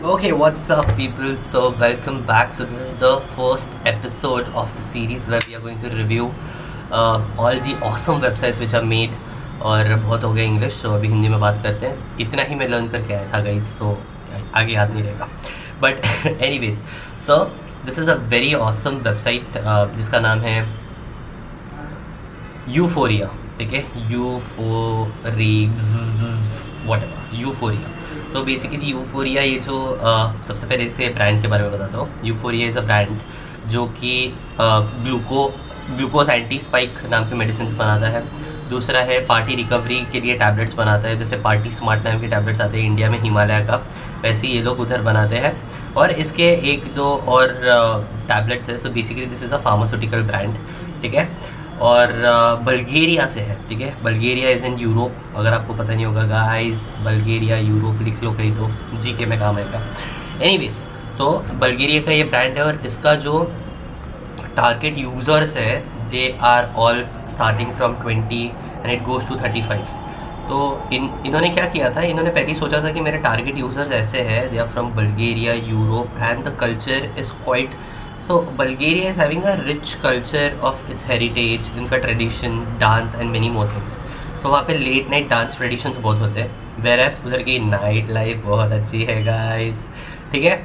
Okay, what's up, people? So, welcome back. So, this is the first episode of the series where we are going to review all the awesome websites which are made. और बहुत हो गया English, तो अभी हिंदी में बात करते हैं. इतना ही मैं लर्न करके आया था गाइस, सो आगे याद नहीं रहेगा. But anyways, so this is a very awesome website जिसका नाम है यूफोरिया. ठीक है, यूफोरिया. तो बेसिकली यूफोरिया, ये जो सबसे पहले इसे ब्रांड के बारे में बताता हूँ. यूफोरिया इज़ अ ब्रांड जो कि ग्लूकोज एंटी स्पाइक नाम के मेडिसिन बनाता है. दूसरा है पार्टी रिकवरी के लिए टैबलेट्स बनाता है. जैसे पार्टी स्मार्ट नाम के टैबलेट्स आते हैं इंडिया में हिमालय का, वैसे ये लोग उधर बनाते हैं. और इसके एक दो और टैबलेट्स है. So basically this is a pharmaceutical brand. ठीक है, और बल्गेरिया से है. ठीक है, बल्गेरिया इज़ इन यूरोप. अगर आपको पता नहीं होगा गाइस, बल्गेरिया यूरोप लिख लो कहीं, तो जीके में काम आएगा. एनीवेज, तो बल्गेरिया का ये ब्रांड है और इसका जो टारगेट यूज़र्स है they are all starting from 20 and it goes to 35. तो इन्होंने क्या किया था, इन्होंने पहले ही सोचा था कि मेरे टारगेट यूज़र्स ऐसे हैं, they are from Bulgaria, Europe, and the culture is quite. So Bulgaria is having a rich culture of its heritage, इनका tradition, dance and many more things. So वहाँ पे लेट नाइट डांस ट्रेडिशंस बहुत होते हैं, whereas उधर की night life बहुत अच्छी है गाइस. ठीक है,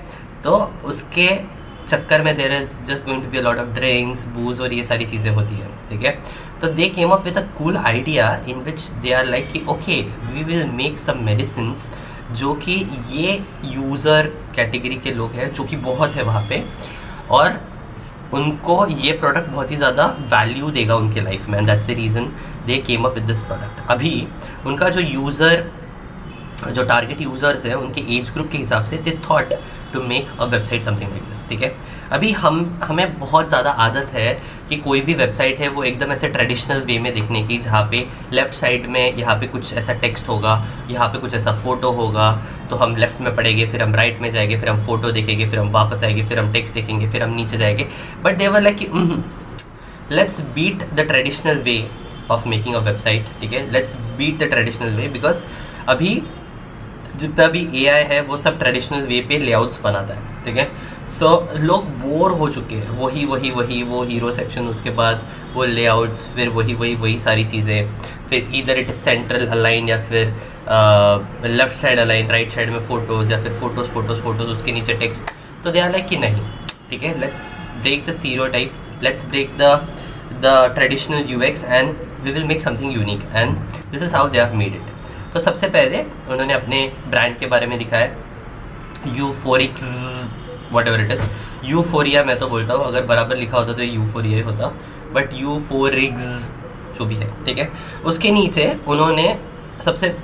तो उसके चक्कर में there is just going to be a lot of drinks, booze और ये सारी चीज़ें होती हैं. ठीक है, तो they came up with a cool idea in which they are like कि okay, we will make some medicines जो कि ये यूज़र कैटेगरी के लोग हैं जो कि बहुत है वहाँ पे, और उनको ये प्रोडक्ट बहुत ही ज़्यादा वैल्यू देगा उनके लाइफ में. And that's the reason they came up with this product. अभी उनका जो टारगेट यूज़र्स हैं उनके एज ग्रुप के हिसाब से they thought to make a website something like this. ठीक है, अभी हमें बहुत ज़्यादा आदत है कि कोई भी वेबसाइट है वो एकदम ऐसे ट्रेडिशनल वे में दिखने की, जहाँ पे लेफ़्ट साइड में यहाँ पे कुछ ऐसा टेक्स्ट होगा, यहाँ पे कुछ ऐसा फ़ोटो होगा, तो हम लेफ़्ट में पढ़ेंगे, फिर हम राइट में जाएंगे, फिर हम फ़ोटो देखेंगे, फिर हम वापस आएंगे, फिर हम टेक्स्ट देखेंगे, फिर हम नीचे जाएंगे. बट दे वर लाइक कि let's beat the traditional way of making a website. ठीक है, let's beat the traditional way, because अभी जितना भी एआई है वो सब ट्रेडिशनल वे पे लेआउट्स बनाता है. ठीक है, सो लोग बोर हो चुके हैं, वही वो हीरो सेक्शन, उसके बाद वो लेआउट्स, फिर वही सारी चीज़ें, फिर इधर इट इज सेंट्रल अलाइन या फिर left side align, right side में फ़ोटोज़ या फिर फोटोज़ उसके नीचे टेक्स्ट. तो दे आर लाइक कि नहीं, ठीक है, let's break the stereotype, let's break the traditional UX and we will make something unique. And this is how they have made it. तो सबसे पहले उन्होंने अपने ब्रांड के बारे में लिखा है euphorics, whatever it is. Euphoria मैं तो बोलता हूँ, अगर बराबर लिखा होता तो ये यूफोरिया ही होता, बट यूफोरिक्स जो भी है. ठीक है, उसके नीचे उन्होंने सबसे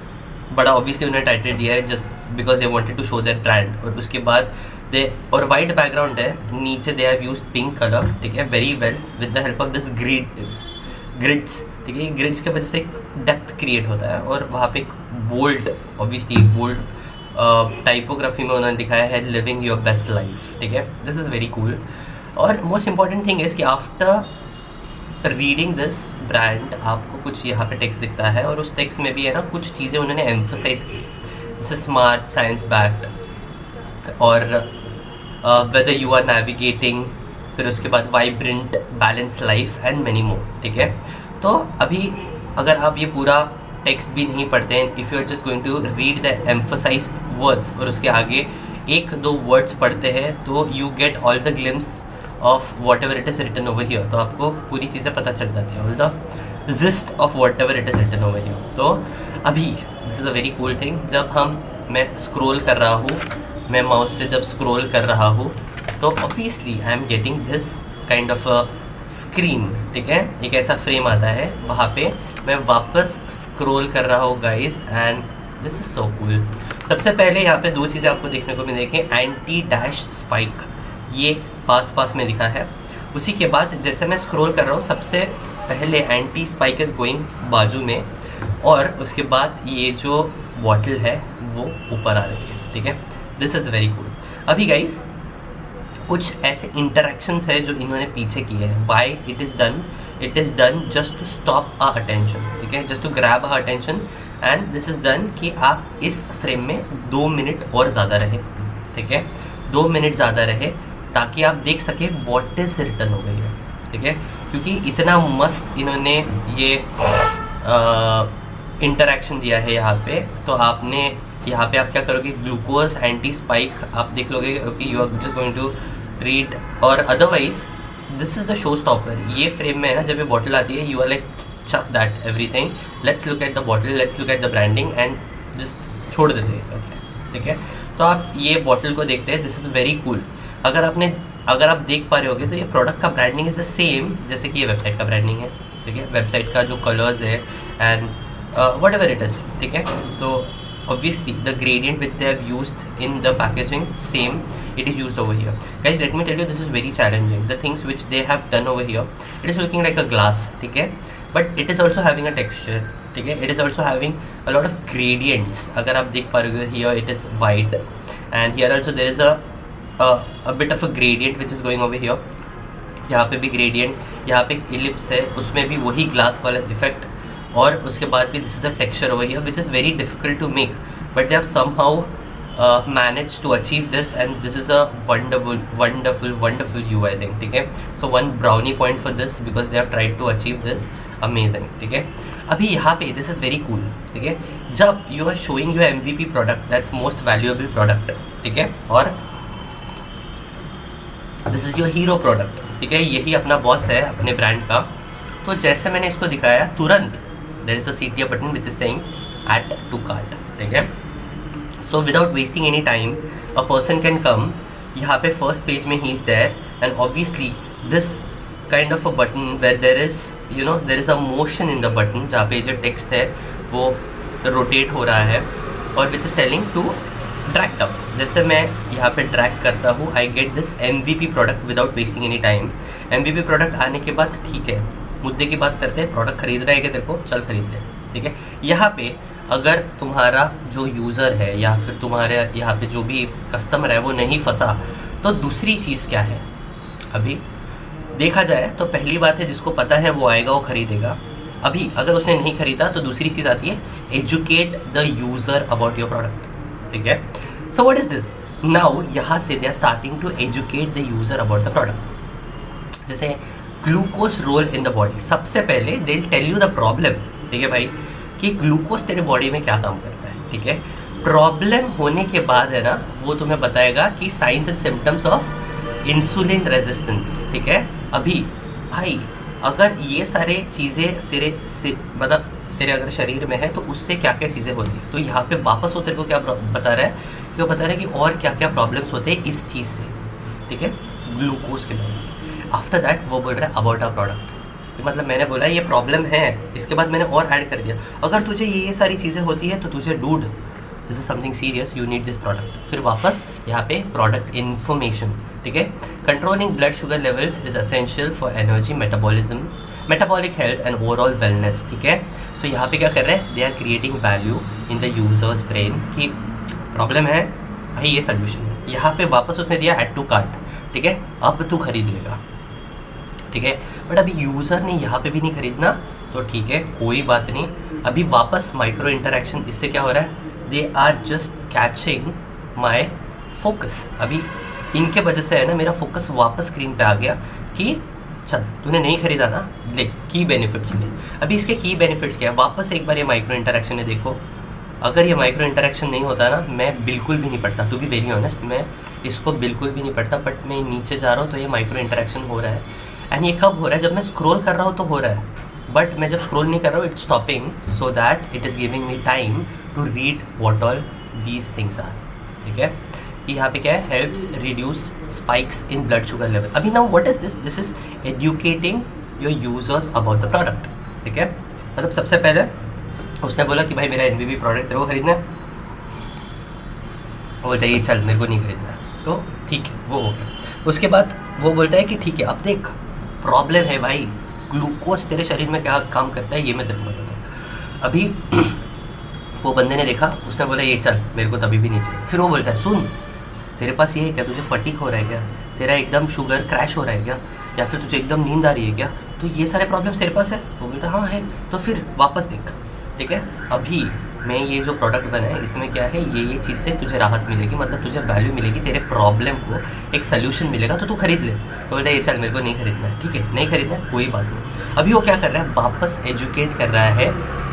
बड़ा ऑब्वियसली उन्होंने टाइटल दिया है just because they wanted to show their brand. और उसके बाद दे, और वाइट बैकग्राउंड है, नीचे they have used pink colour. ठीक है, very well with the help of this grids. ठीक है, ग्रिड्स के वजह से एक डेप्थ क्रिएट होता है, और वहाँ पे एक बोल्ड, ऑब्वियसली बोल्ड टाइपोग्राफी में उन्होंने दिखाया है लिविंग योर बेस्ट लाइफ. ठीक है, दिस इज़ वेरी कूल. और मोस्ट इंपॉर्टेंट थिंग इज़ कि आफ्टर रीडिंग दिस ब्रांड आपको कुछ यहाँ पे टेक्स्ट दिखता है, और उस टेक्स्ट में भी है ना कुछ चीज़ें उन्होंने एम्फोसाइज की, जैसे स्मार्ट, साइंस बैक्ड, और वेदर यू आर नेविगेटिंग, फिर उसके बाद vibrant balance life and many मोर. ठीक है, तो अभी अगर आप ये पूरा टेक्स्ट भी नहीं पढ़ते हैं, if you are just going to read the emphasized words और उसके आगे एक दो वर्ड्स पढ़ते हैं, तो you get all the glimpse of whatever it is written over here. तो आपको पूरी चीज़ें पता चल जाती है, all the gist of whatever it is written over here. तो अभी this is a very cool thing. जब मैं स्क्रॉल कर रहा हूँ, मैं माउस से जब स्क्रॉल कर रहा हूँ, तो obviously I am getting this kind of a screen. ठीक है, एक ऐसा फ्रेम आता है, वहाँ पे मैं वापस स्क्रॉल कर रहा हूँ guys, and this is so cool. सबसे पहले यहाँ पे दो चीज़ें आपको देखने को मिलेंगी. एंटी डैश स्पाइक, ये पास में लिखा है. उसी के बाद जैसे मैं स्क्रॉल कर रहा हूँ, सबसे पहले एंटी स्पाइक इज़ गोइंग बाजू में, और उसके बाद ये जो बॉटल है वो ऊपर आ रही है. ठीक है, दिस इज़ वेरी कूल. अभी गाइस कुछ ऐसे इंटरेक्शंस है जो इन्होंने पीछे किए हैं. Why it is done just to stop our attention. ठीक है, just to grab our attention, and this is done कि आप इस फ्रेम में 2 मिनट और ज़्यादा रहे. ठीक है, 2 मिनट ज़्यादा रहे ताकि आप देख सके व्हाट इज रिटर्न हो गई है, ठीक है, क्योंकि इतना मस्त इन्होंने ये इंटरेक्शन दिया है यहाँ पे। तो आपने यहाँ पे आप क्या करोगे, ग्लूकोज एंटी स्पाइक आप देख लोगे, okay, you are just going to read, और otherwise this is the show stopper. ये फ्रेम में है ना, जब ये बॉटल आती है you are like chuck that everything, let's look at the bottle, let's look at the branding and just छोड़ देते हैं इसका क्या, ठीक है। तो आप ये बॉटल को देखते हैं, दिस इज़ वेरी कूल। अगर आप देख पा रहे होगे तो ये प्रोडक्ट का ब्रांडिंग इज़ द सेम जैसे कि ये वेबसाइट का ब्रांडिंग है, ठीक है, वेबसाइट का जो कलर्स है and what ever it is, ठीक है। तो obviously the gradient which they have used in the packaging same, it is used over here. Guys, let me tell you, this is very challenging. The things which they have done over here, it is looking like a glass, ठीक है, but it is also having a texture, ठीक है, it is also having a lot of gradients. अगर आप देख पा रहे हो, here it is white and here also there is a bit of a gradient which is going over here. यहाँ पे भी gradient, यहाँ पे एक ellipse है, उसमें भी वही ग्लास वाला इफेक्ट, और उसके बाद भी this is a texture over here which is very difficult to make, but they have somehow managed to achieve this and this is a wonderful you, I think, ठीक है। So one brownie point for this because they have tried to achieve this, amazing, ठीक है। अभी यहाँ पे this is very cool, ठीक है, जब you are showing your MVP product, that's most valuable product, ठीक है, और this is your hero product, ठीक है, यही अपना बॉस है अपने ब्रांड का। तो जैसे मैंने इसको दिखाया, तुरंत there is a CTA button which is saying add to cart, ठीक है। So without wasting any time, a person can come, यहाँ पे first page में he is there and obviously this kind of a button where there is, you know, there is a motion in the button, जहाँ पे जो text है वो rotate हो रहा है और which is telling to drag up। जैसे मैं यहाँ पे drag करता हूँ, I get this MVP product without wasting any time। MVP product आने के बाद ठीक है, मुद्दे की बात करते हैं, प्रोडक्ट खरीद रहा है कि तेरे को, चल खरीद ले, ठीक है। यहाँ पे अगर तुम्हारा जो यूज़र है या फिर तुम्हारे यहाँ पे जो भी कस्टमर है वो नहीं फंसा, तो दूसरी चीज़ क्या है, अभी देखा जाए तो पहली बात है जिसको पता है वो आएगा, वो खरीदेगा। अभी अगर उसने नहीं खरीदा तो दूसरी चीज़ आती है, educate the user about your product, ठीक है। So what is this now, यहाँ से they are starting to educate the user about the product. जैसे glucose role in the body, सबसे पहले they will tell you the problem, ठीक है भाई, कि ग्लूकोज तेरे बॉडी में क्या काम करता है, ठीक है। प्रॉब्लम होने के बाद है ना, वो तुम्हें बताएगा कि science and symptoms of insulin resistance, ठीक है। अभी भाई अगर ये सारे चीज़ें तेरे से मतलब तेरे अगर शरीर में है तो उससे क्या क्या चीज़ें होती है, तो यहाँ पे वापस वो तेरे को क्या बता रहा है कि वो बता रहा है कि और क्या क्या प्रॉब्लम्स होते हैं इस चीज़ से, ठीक है, ग्लूकोज की वजह से। आफ्टर दैट वो बोल रहा है अबाउट आवर प्रोडक्ट, मतलब मैंने बोला ये प्रॉब्लम है, इसके बाद मैंने और ऐड कर दिया, अगर तुझे ये सारी चीज़ें होती है तो तुझे dude this is something serious, you need this product. फिर वापस यहाँ पे प्रोडक्ट इन्फॉर्मेशन, ठीक है। Controlling blood sugar levels is essential for energy, metabolism, metabolic health and overall wellness, ठीक है। सो यहाँ पे क्या कर रहे हैं, they are creating value in the users brain कि प्रॉब्लम है भाई, ये सोल्यूशन है। यहाँ पे वापस उसने दिया ऐड टू कार्ट, ठीक है, अब तू खरीद लेगा, ठीक है। बट अभी यूज़र ने यहाँ पे भी नहीं खरीदना, तो ठीक है, कोई बात नहीं। अभी वापस माइक्रो इंटरेक्शन, इससे क्या हो रहा है, they are just catching my focus. अभी इनके वजह से है ना, मेरा फोकस वापस स्क्रीन पे आ गया कि चल तूने नहीं खरीदा ना, ले की बेनिफिट्स ले। अभी इसके की बेनिफिट्स क्या है, वापस एक बार ये माइक्रो इंटरेक्शन है, देखो अगर ये माइक्रो इंटरेक्शन नहीं होता ना, मैं बिल्कुल भी नहीं पढ़ता, टू बी वेरी ऑनेस्ट, मैं इसको बिल्कुल भी नहीं पढ़ता, बट मैं नीचे जा रहा हूँ तो ये माइक्रो इंटरेक्शन हो रहा है। एंड ये कब हो रहा है, जब मैं स्क्रॉल कर रहा हूँ तो हो रहा है, बट मैं जब स्क्रॉल नहीं कर रहा हूँ it's stopping, so that it is giving me time to read what all these things are, ठीक है। कि यहाँ पे क्या है, helps reduce spikes in blood sugar level. अभी now what is this, this is educating your users about the product, ठीक है। मतलब सबसे पहले उसने बोला कि भाई मेरा MVP प्रोडक्ट तेरे को खरीदना है, वो बोलता है ये चल मेरे को नहीं खरीदना है, तो ठीक है वो हो गया। उसके बाद वो बोलता है कि ठीक है अब देख प्रॉब्लम है भाई, ग्लूकोज तेरे शरीर में क्या काम करता है ये मैं तेरे को बताता हूँ। अभी वो बंदे ने देखा, उसने बोला ये चल मेरे को तभी भी नहीं चाहिए। फिर वो बोलता है सुन तेरे पास ये है क्या, तुझे फटीक हो रहा है क्या, तेरा एकदम शुगर क्रैश हो रहा है क्या, या फिर तुझे एकदम नींद आ रही है क्या, तो ये सारे प्रॉब्लम्स तेरे पास है। वो बोलता है हाँ है, तो फिर वापस देख, ठीक है। अभी मैं ये जो प्रोडक्ट बना है इसमें क्या है, ये चीज़ से तुझे राहत मिलेगी, मतलब तुझे वैल्यू मिलेगी, तेरे प्रॉब्लम को एक सोल्यूशन मिलेगा, तो तू खरीद ले। तो बोलता है ये चल मेरे को नहीं खरीदना है, ठीक है नहीं खरीदना है कोई बात नहीं। अभी वो क्या कर रहा है, वापस एजुकेट कर रहा है,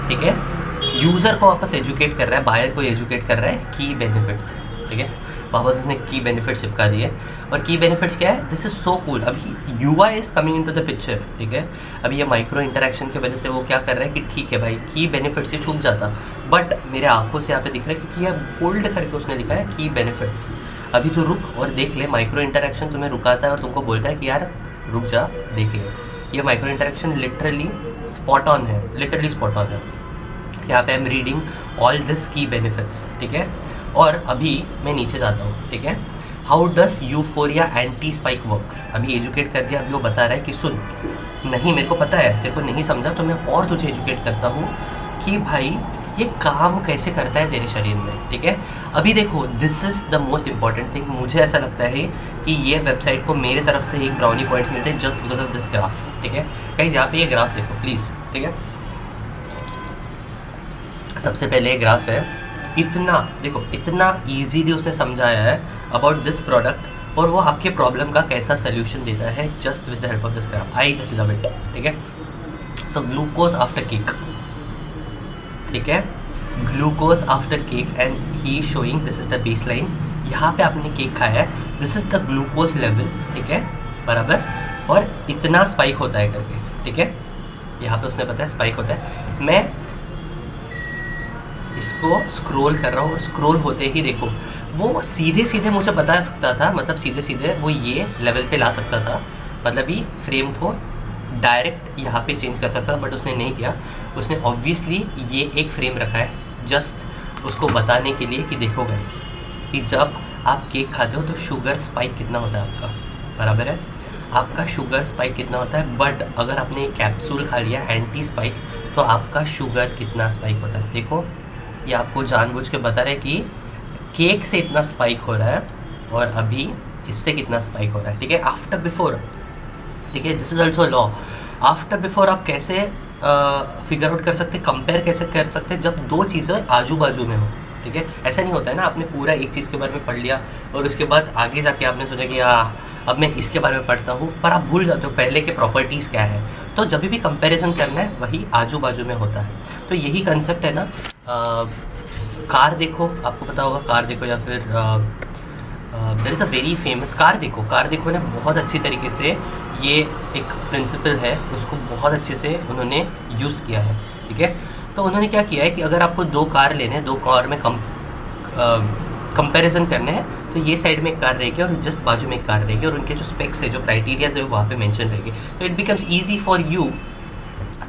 ठीक है, यूज़र को वापस एजुकेट कर रहा है, बायर को एजुकेट कर रहा है की बेनिफिट्स, ठीक है, वापस उसने की बेनिफिट्स चिपका दिए। और की बेनिफिट्स क्या है, दिस इज़ सो कूल। अभी UI is coming into the picture, ठीक है। अभी ये माइक्रो इंटरेक्शन की वजह से वो क्या कर रहा है कि ठीक है भाई की बेनिफिट्स से छूट जाता, बट मेरे आंखों से यहाँ पे दिख रहा है क्योंकि यह होल्ड करके उसने दिखाया की बेनिफिट्स। अभी तो रुक और देख ले, माइक्रो इंटरेक्शन तुम्हें रुकाता है और तुमको बोलता है कि यार रुक जा देख ले। ये micro interaction literally spot on है, लिटरली स्पॉट ऑन है। यहाँ पे I am reading all this key benefits, ठीक है। और अभी मैं नीचे जाता हूँ, ठीक है। How does euphoria anti spike works, अभी एजुकेट कर दिया। अभी वो बता रहा है कि सुन, नहीं मेरे को पता है तेरे को नहीं समझा, तो मैं और तुझे एजुकेट करता हूँ कि भाई ये काम कैसे करता है तेरे शरीर में, ठीक है। अभी देखो this is the most important thing, मुझे ऐसा लगता है कि ये वेबसाइट को मेरे तरफ से एक ब्राउनी पॉइंट मिलते हैं just because of this graph, ठीक है। गाइस यहाँ पे ये ग्राफ देखो प्लीज़, ठीक है। सबसे पहले ये ग्राफ है, इतना देखो, इतना ईजीली उसने समझाया है अबाउट दिस प्रोडक्ट और वो आपके प्रॉब्लम का कैसा सोल्यूशन देता है just with the help of this graph. I just love it, ठीक है। सो ग्लूकोज आफ्टर केक, ठीक है, glucose after cake and he showing this is the base line. यहाँ पे आपने केक खाया है, this is the glucose level, ठीक है, बराबर, और इतना स्पाइक होता है करके, ठीक है। यहाँ पे उसने बताया स्पाइक होता है। मैं इसको स्क्रॉल कर रहा हूँ और स्क्रॉल होते ही देखो वो सीधे सीधे मुझे बता सकता था, मतलब सीधे सीधे वो ये लेवल पे ला सकता था, मतलब ये फ्रेम को डायरेक्ट यहाँ पे चेंज कर सकता था, बट उसने नहीं किया। उसने ऑब्वियसली ये एक फ्रेम रखा है जस्ट उसको बताने के लिए कि देखो गाइस कि जब आप केक खाते हो तो शुगर स्पाइक कितना होता है आपका, बराबर है, आपका शुगर स्पाइक कितना होता है। बट अगर आपने एक कैप्सूल खा लिया एंटी स्पाइक तो आपका शुगर कितना स्पाइक होता है। देखो ये आपको जानबूझ के बता रहे कि केक से इतना स्पाइक हो रहा है और अभी इससे कितना स्पाइक हो रहा है, ठीक है। आफ्टर बिफोर, ठीक है, this is also law. After before आप कैसे फिगर आउट कर सकते, कंपेयर कैसे कर सकते जब दो चीज़ें आजू बाजू में हो, ठीक है। ऐसा नहीं होता है ना, आपने पूरा एक चीज़ के बारे में पढ़ लिया और उसके बाद आगे जाके आपने सोचा कि अब मैं इसके बारे में पढ़ता हूँ, पर आप भूल जाते हो पहले के प्रॉपर्टीज़ क्या है। तो जब भी कंपैरिजन करना है वही आजू बाजू में होता है। तो यही कंसेप्ट है ना। कार देखो, आपको पता होगा कार देखो, या फिर there is a very famous CarDekho. CarDekho ने बहुत अच्छी तरीके से ये एक प्रिंसिपल है उसको बहुत अच्छे से उन्होंने यूज़ किया है, ठीक है। तो उन्होंने क्या किया है कि अगर आपको दो कार लेने हैं, दो कार में कंपैरिजन करने हैं, तो ये साइड में एक कार रहेगी और जस्ट बाजू में एक कार रहेगी और उनके जो स्पेक्स है, जो क्राइटेरियाज है वो वहाँ पे मेंशन रहेगी। तो it becomes easy for you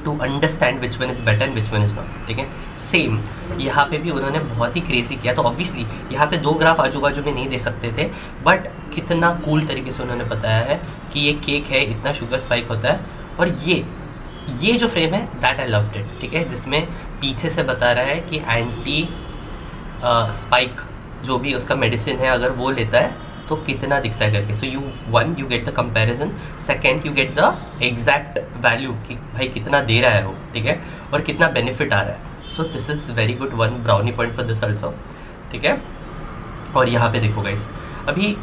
to understand which one is better and which one is not, ठीक है। सेम यहाँ पे भी उन्होंने बहुत ही क्रेजी किया। तो ऑब्वियसली यहाँ पे दो ग्राफ आजू बाजू में नहीं दे सकते थे, बट कितना कूल तरीके से उन्होंने बताया है कि ये केक है, इतना शुगर स्पाइक होता है। और ये जो फ्रेम है दैट आई लव्ड इट, ठीक है, जिसमें पीछे से बता रहा है कि एंटी स्पाइक जो भी उसका मेडिसिन है अगर वो लेता है तो कितना दिखता है करके। So you get the comparison, second you get the exact value कि भाई कितना दे रहा है वो, ठीक है, और कितना बेनिफिट आ रहा है। सो this is very good, one brownie point for this also, ठीक है। और यहाँ पे देखो गाइस, अभी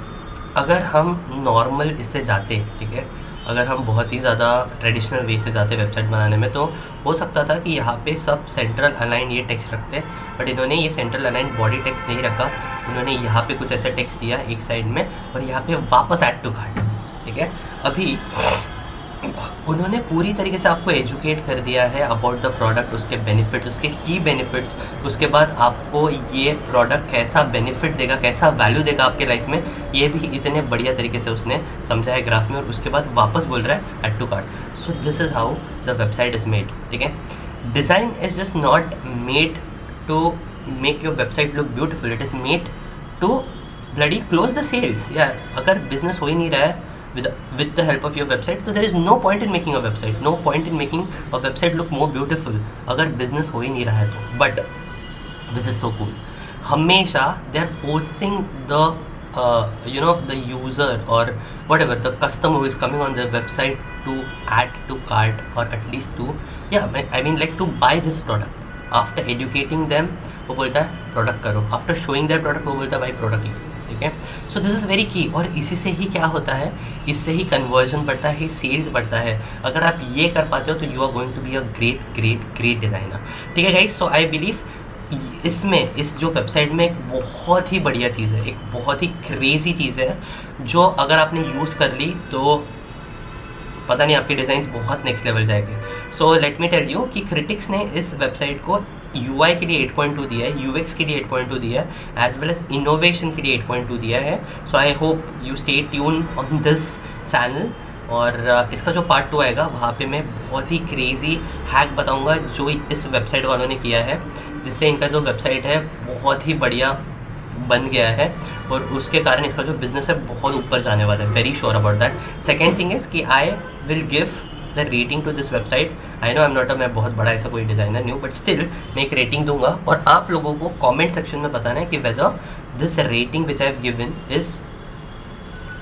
अगर हम नॉर्मल इससे जाते, ठीक है, अगर हम बहुत ही ज़्यादा ट्रेडिशनल वे से जाते वेबसाइट बनाने में, तो हो सकता था कि यहाँ पे सब सेंट्रल अलाइन ये टेक्स्ट रखते, बट इन्होंने ये सेंट्रल अलाइन बॉडी टेक्स्ट नहीं रखा। उन्होंने यहाँ पे कुछ ऐसा टेक्स्ट दिया एक साइड में और यहाँ पे वापस ऐड टू कार्ट, ठीक है। अभी उन्होंने पूरी तरीके से आपको एजुकेट कर दिया है अबाउट द प्रोडक्ट, उसके बेनिफिट्स, उसके की बेनिफिट्स, उसके बाद आपको ये प्रोडक्ट कैसा बेनिफिट देगा, कैसा वैल्यू देगा आपके लाइफ में, ये भी इतने बढ़िया तरीके से उसने समझाया ग्राफ में। और उसके बाद वापस बोल रहा है add to cart. So this is how the website is made, ठीक है। Design is just not made to make your website look beautiful, it is made to bloody close the sales. यार अगर बिजनेस हो ही नहीं रहा है with the help of your website, तो there is no point in making a website, no point in making a website look more beautiful अगर business हो ही नहीं रहा है तो। But this is so cool, हमेशा they are forcing the the user or whatever the customer who is coming on their website to add to cart or at least to I mean like to buy this product, after educating them वो बोलता है product करो, after showing their product वो बोलता है भाई product लो, ठीक है। सो दिस इज़ वेरी की, और इसी से ही क्या होता है, इससे ही कन्वर्जन बढ़ता है, सेल्स बढ़ता है। अगर आप ये कर पाते हो तो you are going to be a great great great designer, ठीक है गाइस। सो आई बिलीव इसमें, इस जो वेबसाइट में एक बहुत ही बढ़िया चीज़ है, एक बहुत ही क्रेज़ी चीज़ है, जो अगर आपने यूज़ कर ली तो पता नहीं आपके डिज़ाइंस बहुत नेक्स्ट लेवल जाएंगे। So let me tell you कि क्रिटिक्स ने इस वेबसाइट को UI के लिए 8.2 दिया है, UX के लिए 8.2 दिया है, एज वेल एज इनोवेशन के लिए 8.2 दिया है। So I hope you stay tune on this channel, और इसका जो पार्ट 2 आएगा वहाँ पे मैं बहुत ही क्रेज़ी हैक बताऊँगा जो इस वेबसाइट वालों ने किया है, जिससे इनका जो वेबसाइट है बहुत ही बढ़िया बन गया है, और उसके कारण इसका जो बिज़नेस है बहुत ऊपर जाने वाला है, very sure about that. Second thing is कि I will give the rating to this website. I know I am not मैं बहुत बड़ा ऐसा कोई डिज़ाइनर नहीं हूँ, बट स्टिल मैं एक रेटिंग दूंगा, और आप लोगों को कमेंट सेक्शन में बताना है कि whether this rating which I have given is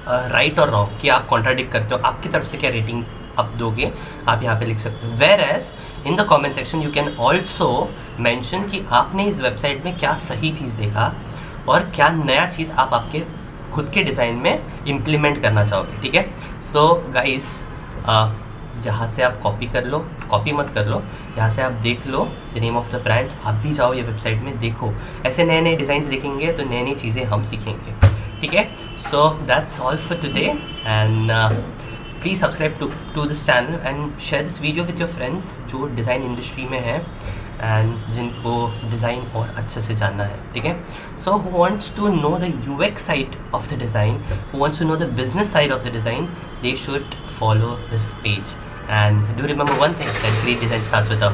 right और रॉन्ग, कि आप कॉन्ट्राडिक्ट करते हो, आपकी तरफ से क्या रेटिंग आप दोगे, आप यहाँ पे लिख सकते हो। Whereas in the comment section you can also mention कि आपने इस वेबसाइट में क्या सही चीज़ देखा और क्या नया चीज़ आप आपके खुद के डिज़ाइन में इम्प्लीमेंट करना चाहोगे, ठीक है। सो गाइस यहाँ से आप कॉपी कर लो, कॉपी मत कर लो, यहाँ से आप देख लो the name of the brand, आप भी जाओ ये वेबसाइट में देखो, ऐसे नए नए डिज़ाइन देखेंगे तो नई नई चीज़ें हम सीखेंगे, ठीक है। So that's all for today, and please subscribe to this channel and share this video with your friends जो डिज़ाइन इंडस्ट्री में है एंड जिनको डिज़ाइन और अच्छे से जानना है, ठीक है। So who wants to know the UX side of the design, who wants to know the business side of the design, they should follow this page, and do remember one thing, that great design starts with a